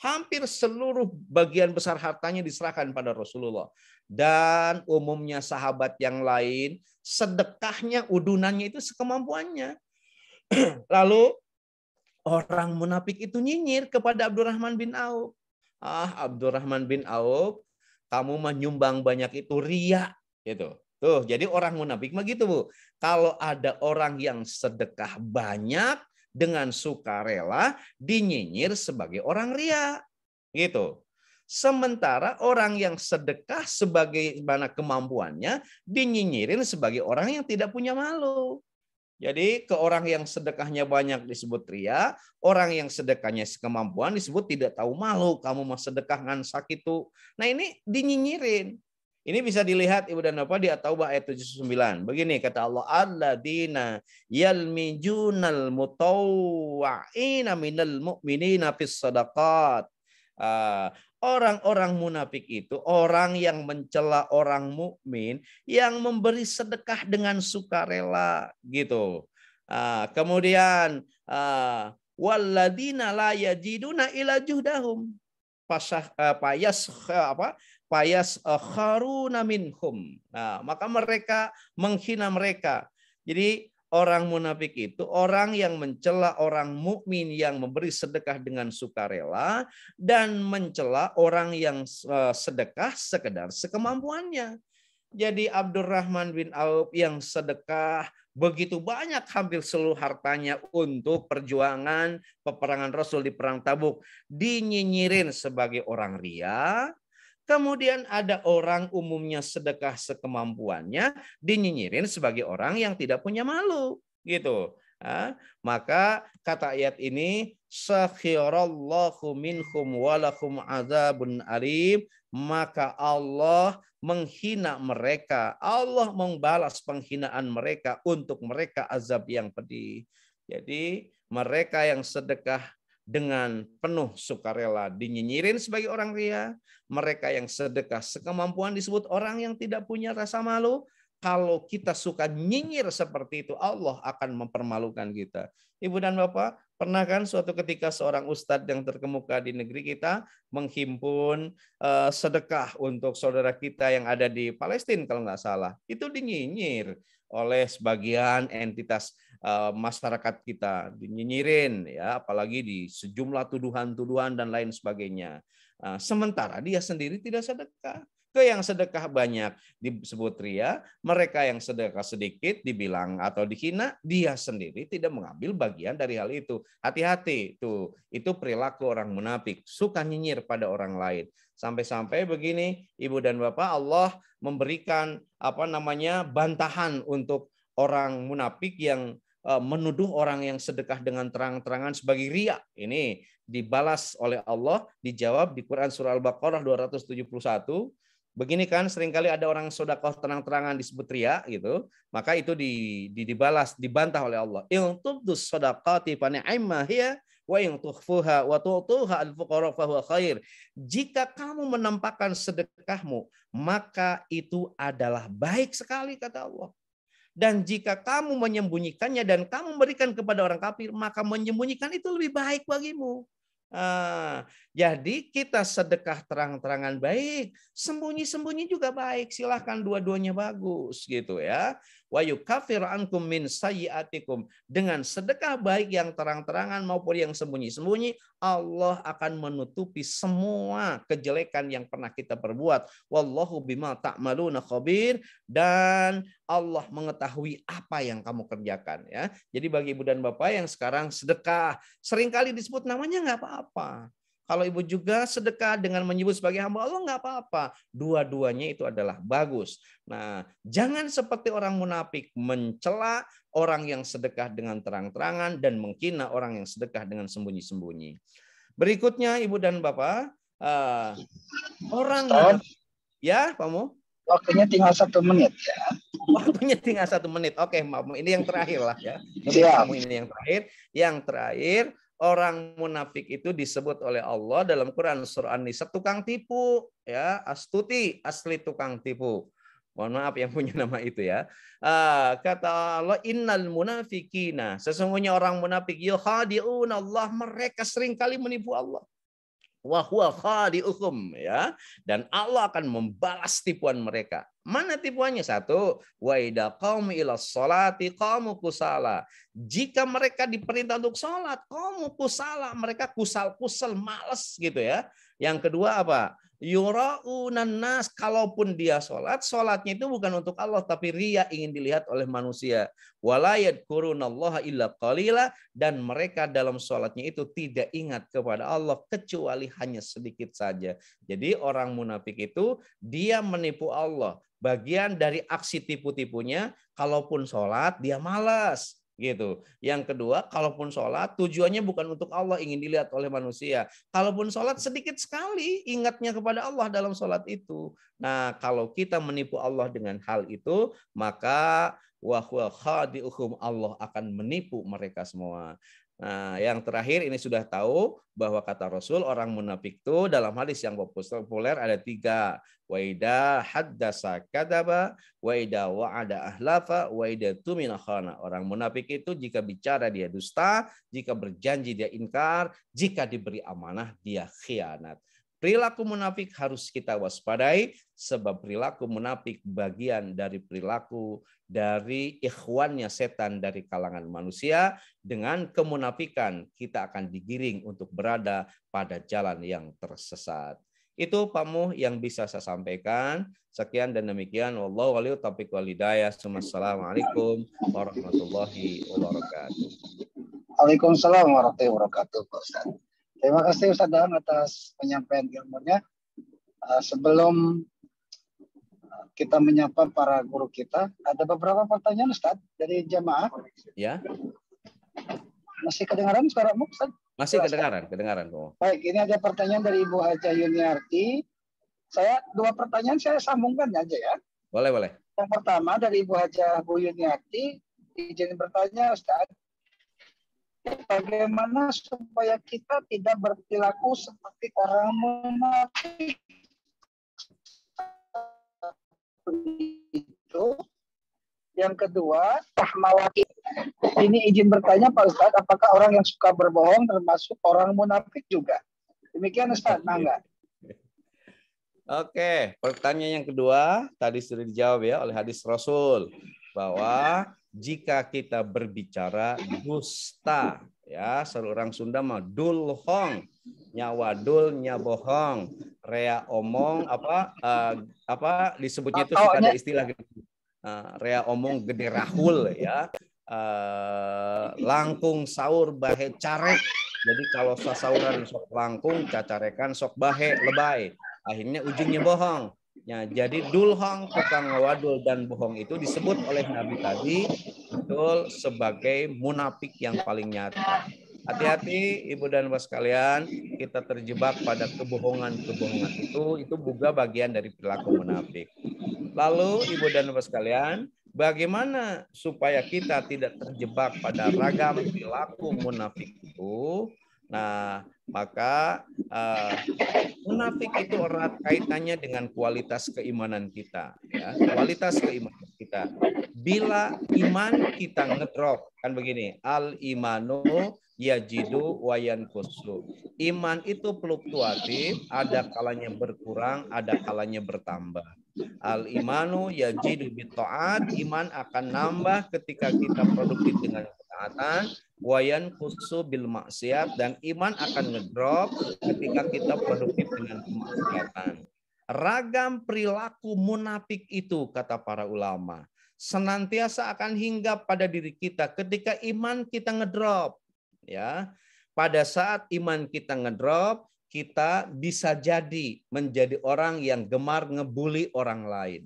Hampir seluruh bagian besar hartanya diserahkan pada Rasulullah. Dan umumnya sahabat yang lain, sedekahnya, udunannya itu sekemampuannya. Lalu orang munafik itu nyinyir kepada Abdurrahman bin Auf. Abdurrahman bin Auf, kamu menyumbang banyak itu riya. Gitu. Tuh, jadi orang munafik mah gitu, Bu. Kalau ada orang yang sedekah banyak dengan sukarela, dinyinyir sebagai orang riya. Gitu. Sementara orang yang sedekah sebagaimana kemampuannya dinyinyirin sebagai orang yang tidak punya malu. Jadi ke orang yang sedekahnya banyak disebut ria, orang yang sedekahnya sekemampuan disebut tidak tahu malu, kamu mau sedekah ngan sakit tuh. Nah, ini dinyinyirin. Ini bisa dilihat Ibu dan Bapak di At-Taubah ayat 79. Begini kata Allah, alladzina yalmijunal mutawwa'ina minal mu'minina fis shadaqat. Orang-orang munafik itu orang yang mencela orang mukmin yang memberi sedekah dengan sukarela gitu. Kemudian walladzina la yajiduna ila juhdahum payas kharuna minhum. Nah, maka mereka menghina mereka. Jadi orang munafik itu orang yang mencela orang mukmin yang memberi sedekah dengan sukarela dan mencela orang yang sedekah sekedar sekemampuannya. Jadi Abdurrahman bin Auf yang sedekah begitu banyak, hampir seluruh hartanya untuk perjuangan peperangan Rasul di perang Tabuk, dinyinyirin sebagai orang ria. Kemudian ada orang umumnya sedekah sekemampuannya, dinyinyirin sebagai orang yang tidak punya malu, gitu. Maka kata ayat ini, sakhirallahu minhum walakum adzabun alim, maka Allah menghina mereka, Allah membalas penghinaan mereka, untuk mereka azab yang pedih. Jadi mereka yang sedekah dengan penuh sukarela dinyinyirin sebagai orang ria. Mereka yang sedekah sekemampuan disebut orang yang tidak punya rasa malu. Kalau kita suka nyinyir seperti itu, Allah akan mempermalukan kita. Ibu dan Bapak, pernah kan suatu ketika seorang ustadz yang terkemuka di negeri kita menghimpun sedekah untuk saudara kita yang ada di Palestina kalau nggak salah. Itu dinyinyir. oleh sebagian entitas masyarakat kita, dinyinyirin ya, apalagi di sejumlah tuduhan-tuduhan dan lain sebagainya. Sementara dia sendiri tidak sedekah. Ke yang sedekah banyak disebut ria, mereka yang sedekah sedikit dibilang atau dihina, dia sendiri tidak mengambil bagian dari hal itu. Hati-hati tuh, itu perilaku orang munafik, suka nyinyir pada orang lain. Sampai-sampai begini, Ibu dan Bapak, Allah memberikan bantahan untuk orang munafik yang menuduh orang yang sedekah dengan terang-terangan sebagai ria. Ini dibalas oleh Allah, dijawab di Quran surah Al-Baqarah 271. Begini kan, seringkali ada orang sedekah terang-terangan disebut ria gitu, maka itu dibalas, dibantah oleh Allah. In tubdus shadaqati fa ni'ma hiya wa in tukhfuha wa tu'tuha al-fuqara fa huwa khair. Jika kamu menampakkan sedekahmu, maka itu adalah baik sekali kata Allah. Dan jika kamu menyembunyikannya dan kamu memberikan kepada orang kafir, maka menyembunyikan itu lebih baik bagimu. Jadi kita sedekah terang-terangan baik, sembunyi-sembunyi juga baik. Silahkan, dua-duanya bagus gitu ya. Wa yukaffiru ankum min sayyi'atikum. Dengan sedekah baik yang terang-terangan maupun yang sembunyi-sembunyi, Allah akan menutupi semua kejelekan yang pernah kita perbuat. Wallahu bima ta'maluna khabir. Dan Allah mengetahui apa yang kamu kerjakan ya. Jadi bagi Ibu dan Bapak yang sekarang sedekah, seringkali disebut namanya nggak apa-apa. Kalau ibu juga sedekah dengan menyebut sebagai hamba Allah, nggak apa-apa. Dua-duanya itu adalah bagus. Nah, jangan seperti orang munafik mencela orang yang sedekah dengan terang-terangan dan menghina orang yang sedekah dengan sembunyi-sembunyi. Berikutnya, Ibu dan Bapak, orang munafik, ya, Pak Mu? Waktunya tinggal 1 menit ya. Waktunya tinggal 1 menit. Oke, Mamu, ini yang terakhir lah ya. Siap. Ini yang terakhir. Yang terakhir, orang munafik itu disebut oleh Allah dalam Quran surah An-Nisa tukang tipu ya, astuti, asli tukang tipu. Mohon maaf yang punya nama itu ya. Kata Allah, innal munafikina, sesungguhnya orang munafik yukhadi'un Allah, mereka seringkali menipu Allah. Wa huwa khadi'uhum ya, dan Allah akan membalas tipuan mereka. Mana tipuannya? 1, wa idza qamu ila sholati qamu kusala. Jika mereka diperintah untuk sholat, qamu kusala, mereka kusal-kusal, malas gitu ya. Yang kedua apa? Yura'unan nas, kalaupun dia sholat, sholatnya itu bukan untuk Allah, tapi ria, ingin dilihat oleh manusia. Wala yadhkurunallaha illa qalila, dan mereka dalam sholatnya itu tidak ingat kepada Allah kecuali hanya sedikit saja. Jadi orang munafik itu dia menipu Allah. Bagian dari aksi tipu-tipunya, kalaupun sholat dia malas. Gitu. Yang kedua, kalaupun sholat tujuannya bukan untuk Allah, ingin dilihat oleh manusia. Kalaupun sholat sedikit sekali ingatnya kepada Allah dalam sholat itu. Nah, kalau kita menipu Allah dengan hal itu, maka wa huwa khadi'uhum, Allah akan menipu mereka semua. Nah, yang terakhir ini sudah tahu bahwa kata Rasul orang munafik itu dalam hadis yang populer ada 3. Wa idza haddasa kadzaba, wa idza wa'ada ahlafa, wa idza tumina khana. Orang munafik itu jika bicara dia dusta, jika berjanji dia ingkar, jika diberi amanah dia khianat. Perilaku munafik harus kita waspadai, sebab perilaku munafik bagian dari perilaku dari ikhwannya setan dari kalangan manusia. Dengan kemunafikan kita akan digiring untuk berada pada jalan yang tersesat. Itu Pak Muh yang bisa saya sampaikan. Sekian dan demikian. Wallahu a'lam taufiq wal hidayah. Assalamualaikum warahmatullahi wabarakatuh. Waalaikumsalam warahmatullahi wabarakatuh, Pak Ustaz. Terima kasih Ustaz Daan atas penyampaian ilmunya. Sebelum kita menyapa para guru kita, ada beberapa pertanyaan Ustaz dari jamaah. Ya. Masih kedengaran suaramu Ustaz? Masih kedengaran. Baik, ini ada pertanyaan dari Ibu Haja Yuniarti. Saya 2 pertanyaan saya sambungkan aja ya. Boleh. Yang pertama dari Ibu Haja Bu Yuniarti, izin bertanya Ustaz. Bagaimana supaya kita tidak berperilaku seperti orang munafik itu? Yang kedua, tahmawati. Ini izin bertanya Pak Ustadz, apakah orang yang suka berbohong termasuk orang munafik juga? Demikian Ustadz, mangga. Oke, pertanyaan yang kedua tadi sudah dijawab ya oleh hadis Rasul. bahwa jika kita berbicara dusta, ya seorang Sunda mah dulhong, nyawa dul nyabohong, rea omong apa disebutnya itu suka ada istilah gitu. Rea omong gede rahul ya. Langkung saur bahe carek. Jadi kalau sasauran sok langkung, cacarekan sok bahe lebay. Akhirnya ujungnya bohong. Ya, jadi dulhong, tukang ngawadul dan bohong itu disebut oleh Nabi tadi betul sebagai munafik yang paling nyata. Hati-hati Ibu dan Bapak sekalian, kita terjebak pada kebohongan-kebohongan itu juga bagian dari perilaku munafik. Lalu Ibu dan Bapak sekalian, bagaimana supaya kita tidak terjebak pada ragam perilaku munafik itu? Nah, maka munafik itu erat kaitannya dengan kualitas keimanan kita, ya. Kualitas keimanan kita. Bila iman kita ngedrop, kan begini, al imanu yajidu wayan kusu. Iman itu fluktuatif, ada kalanya berkurang, ada kalanya bertambah. Al imanu yajidu bitaat, iman akan nambah ketika kita produktif dengan ketaatan, wayan kusu bil maksiat, dan iman akan ngedrop ketika kita produktif dengan kemaksiatan. Ragam perilaku munafik itu, kata para ulama, senantiasa akan hinggap pada diri kita ketika iman kita ngedrop. Ya, pada saat iman kita ngedrop, kita bisa jadi menjadi orang yang gemar ngebully orang lain.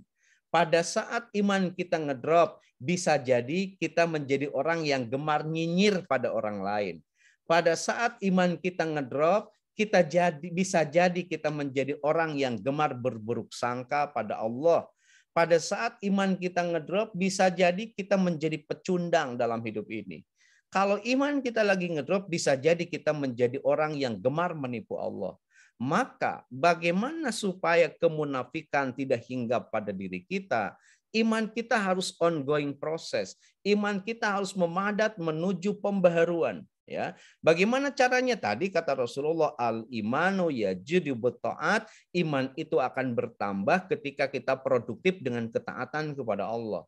Pada saat iman kita ngedrop, bisa jadi kita menjadi orang yang gemar nyinyir pada orang lain. Pada saat iman kita ngedrop, bisa jadi kita menjadi orang yang gemar berburuk sangka pada Allah. Pada saat iman kita ngedrop, bisa jadi kita menjadi pecundang dalam hidup ini. Kalau iman kita lagi ngedrop, bisa jadi kita menjadi orang yang gemar menipu Allah. Maka bagaimana supaya kemunafikan tidak hinggap pada diri kita? Iman kita harus ongoing proses. Iman kita harus memadat menuju pembaharuan. Ya, bagaimana caranya? Tadi kata Rasulullah, al imanu yajidu bittaat, iman itu akan bertambah ketika kita produktif dengan ketaatan kepada Allah.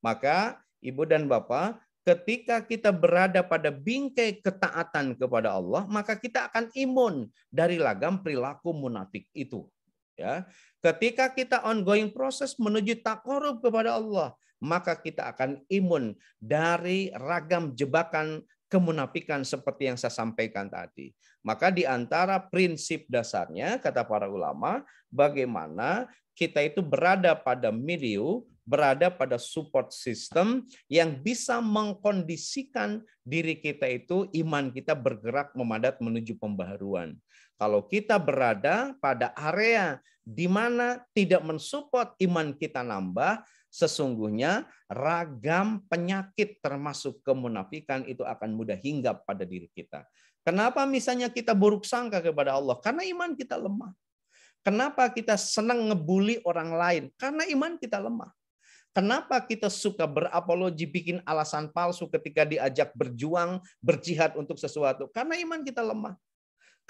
Maka Ibu dan Bapak, ketika kita berada pada bingkai ketaatan kepada Allah, maka kita akan imun dari lagam perilaku munafik itu. Ya, ketika kita ongoing proses menuju taqarrub kepada Allah, maka kita akan imun dari ragam jebakan kemunafikan seperti yang saya sampaikan tadi. Maka di antara prinsip dasarnya, kata para ulama, bagaimana kita itu berada pada milieu, berada pada support system yang bisa mengkondisikan diri kita itu, iman kita bergerak memadat menuju pembaharuan. Kalau kita berada pada area di mana tidak mensupport iman kita nambah, sesungguhnya ragam penyakit termasuk kemunafikan itu akan mudah hinggap pada diri kita. Kenapa misalnya kita buruk sangka kepada Allah? Karena iman kita lemah. Kenapa kita senang ngebully orang lain? Karena iman kita lemah. Kenapa kita suka berapologi, bikin alasan palsu ketika diajak berjuang, berjihad untuk sesuatu? Karena iman kita lemah.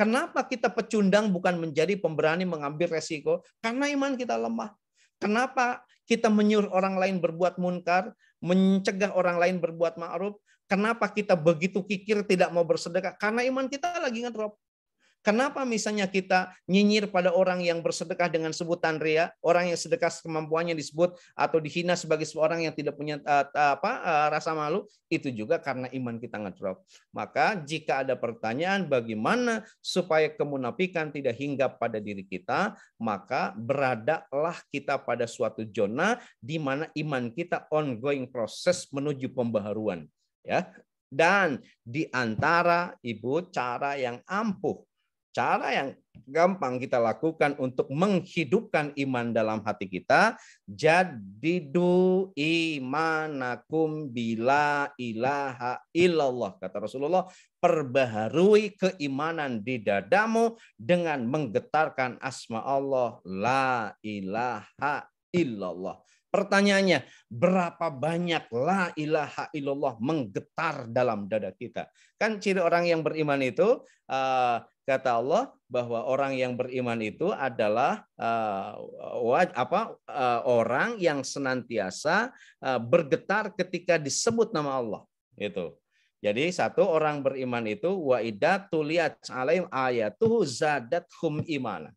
Kenapa kita pecundang bukan menjadi pemberani mengambil resiko? Karena iman kita lemah. Kenapa kita menyuruh orang lain berbuat munkar, mencegah orang lain berbuat ma'ruf? Kenapa kita begitu kikir tidak mau bersedekah? Karena iman kita lagi ngedrop. Kenapa misalnya kita nyinyir pada orang yang bersedekah dengan sebutan ria, orang yang sedekah kemampuannya disebut atau dihina sebagai seorang yang tidak punya rasa malu, itu juga karena iman kita ngedrop. Maka jika ada pertanyaan bagaimana supaya kemunafikan tidak hinggap pada diri kita, maka beradalah kita pada suatu zona di mana iman kita ongoing proses menuju pembaharuan, ya. Dan di antara Ibu cara yang ampuh, cara yang gampang kita lakukan untuk menghidupkan iman dalam hati kita, jadidu imanakum bila ilaha illallah. Kata Rasulullah, perbaharui keimanan di dadamu dengan menggetarkan asma Allah, la ilaha illallah. Pertanyaannya, berapa banyak la ilaha illallah menggetar dalam dada kita? Kan ciri orang yang beriman itu, kata Allah, bahwa orang yang beriman itu adalah orang yang senantiasa bergetar ketika disebut nama Allah. Itu. Jadi satu orang beriman itu wa idza tuliyat alaihim ayatuhu zadathum imana.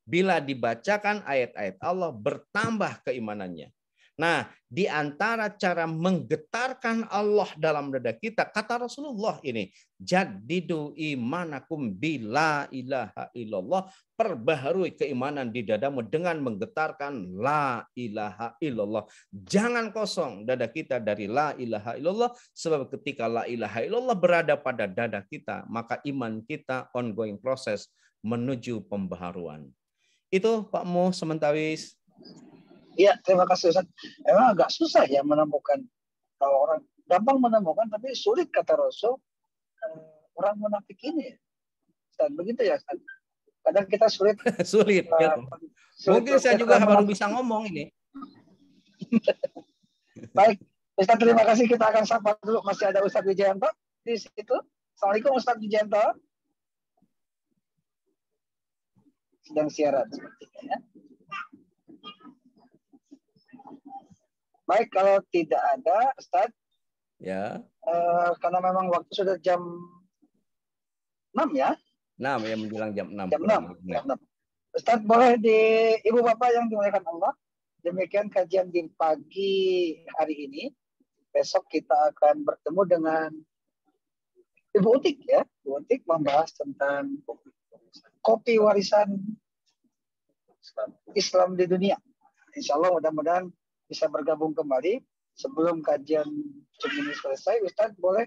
Bila dibacakan ayat-ayat Allah bertambah keimanannya. Nah, di antara cara menggetarkan Allah dalam dada kita, kata Rasulullah ini, jaddidu imanakum bila ilaha illallah, perbaharui keimanan di dadamu dengan menggetarkan la ilaha illallah. Jangan kosong dada kita dari la ilaha illallah, sebab ketika la ilaha illallah berada pada dada kita, maka iman kita ongoing proses menuju pembaharuan. Itu Pak Mo Sementawis. Iya, terima kasih Ustaz. Emang agak susah ya menemukan, kalau orang gampang menemukan, tapi sulit kata Rasul orang munafik ini. Ustaz, begitu ya Ustaz? Kadang kita sulit. Sulit. Mungkin saya juga baru bisa ngomong ini. Baik, Ustaz terima kasih. Kita akan sapa dulu. Masih ada Ustaz Wijayanto di situ. Assalamualaikum Ustaz Wijayanto. Sedang siaran sepertinya ya. Baik, kalau tidak ada, Ustaz, ya. Karena memang waktu sudah jam 6 ya? 6 ya, menjelang jam 6. Jam 6. Ustaz, boleh di Ibu Bapak yang dimuliakan Allah, demikian kajian di pagi hari ini. Besok kita akan bertemu dengan Ibu Utik ya. Ibu Utik membahas tentang kopi warisan Islam di dunia. Insya Allah mudah-mudahan bisa bergabung kembali. Sebelum kajian ini selesai, Ustaz boleh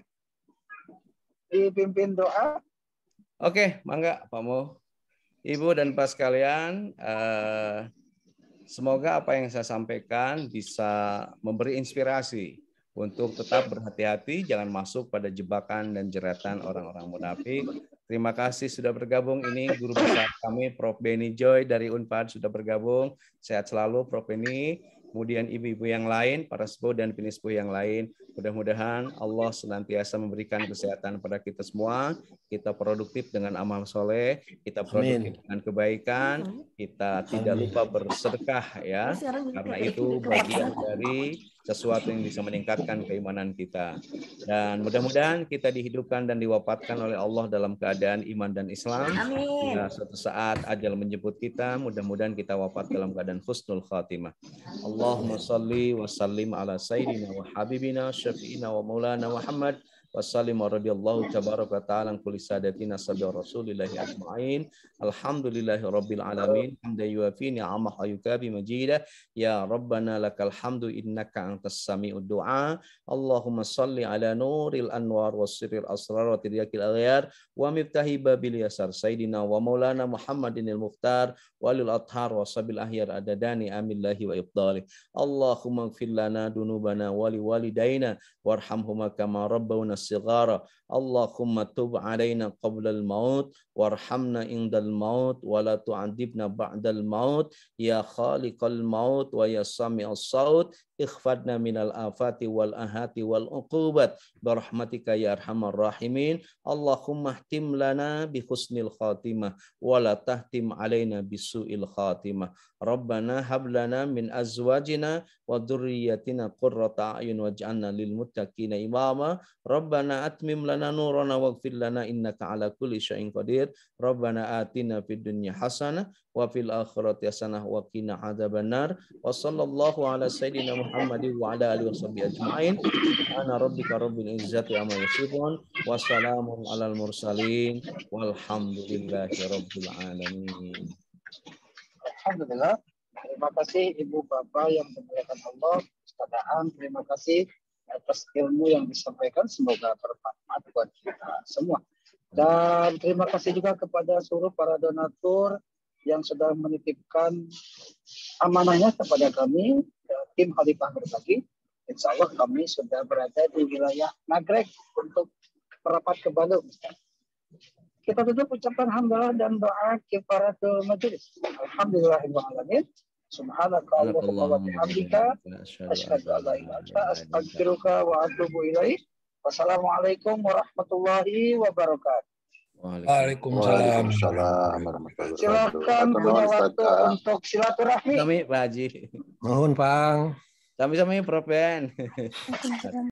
dipimpin doa? Oke, mangga Pak Mo. Ibu dan Pak sekalian, semoga apa yang saya sampaikan bisa memberi inspirasi untuk tetap berhati-hati, jangan masuk pada jebakan dan jeratan orang-orang munafik. Terima kasih sudah bergabung. Ini guru besar kami, Prof. Beni Joy dari Unpad sudah bergabung. Sehat selalu Prof. Beni. Kemudian ibu-ibu yang lain, para sepuh dan pinispuh yang lain. Mudah-mudahan Allah senantiasa memberikan kesehatan pada kita semua. Kita produktif dengan amal soleh, kita produktif dengan kebaikan, kita tidak lupa bersedekah ya. Karena itu bagian dari sesuatu yang bisa meningkatkan keimanan kita. Dan mudah-mudahan kita dihidupkan dan diwafatkan oleh Allah dalam keadaan iman dan Islam. Bila suatu saat ajal menjemput kita, mudah-mudahan kita wafat dalam keadaan husnul khatimah. Allahumma salli wa sallim ala sayyidina wa habibina syafi'ina wa maulana Muhammad wa sallim wa radiyallahu tabaraka ta'ala kulli sadatina sabya rasulillahi ajma'in. Alhamdulillahi rabbil alamin. Hamda yuafi ni'amah ayukabi majidah. Ya Rabbana lakal hamdu innaka antas sami'ud du'a. Allahumma salli ala nuril anwar wa sirril asrar wa tiryakil aghyar wa miftahi babil yasar sayyidina wa maulana Muhammadinil mukhtar walil athhar wa sabil ahyar adadani amillahi wa ibdali. Allahumma gfir lana dunubana wali walidaina warhamhuma kama rabbawna sigara. Allahumma tub alaina qabla al-maut warhamna indal maut wa la tu'adzibna ba'dal maut ya khaliqal maut wa ya sami'us saut ikhfadna minal afati wal ahati wal uqubat birahmatika ya arhamar rahimin. Allahumma ihtim lana bi husnil khatimah wa la tahtim alaina bisu'il khatimah. Rabbana hab lana min azwajina wa dhurriyyatina qurrata a'yun waj'alna lil muttaqina imama. Rabbana atmim lana nurana waghfir lana innaka ala kulli syai'in qadir. Rabbana atina fid dunya hasanah wa fil akhirati hasanah wa qina adzabannar. Wa sallallahu ala sayyidina Muhammadin wa ala alihi washabihi ajma'in. Ana rabbika rabbil izzati amma yasifun wa salamun alal mursalin walhamdulillahi rabbil alamin. Alhamdulillah. Terima kasih Ibu Bapak yang dimuliakan Allah. Ustaz Aan, terima kasih atas ilmu yang disampaikan. Semoga bermanfaat buat kita semua. Dan terima kasih juga kepada seluruh para donatur yang sudah menitipkan amanahnya kepada kami, tim Khalifah Berbagi. Insya Allah kami sudah berada di wilayah Nagrek untuk merapat ke Bandung. Kita tutup ucapan hamdalah dan doa kifaratul majelis. Alhamdulillahirrahmanirrahim. Subhanaka Allahumma wa bihamdika asyhadu an la ilaha illa anta astaghfiruka wa atubu ilaik. Wassalamualaikum warahmatullahi wabarakatuh. Waalaikumsalam. Waalaikumsalam warahmatullahi wabarakatuh. Silakan punya waktu untuk silaturahmi. Kami Pak Haji. Mohon, Pang. Sami-sami Prof Ben.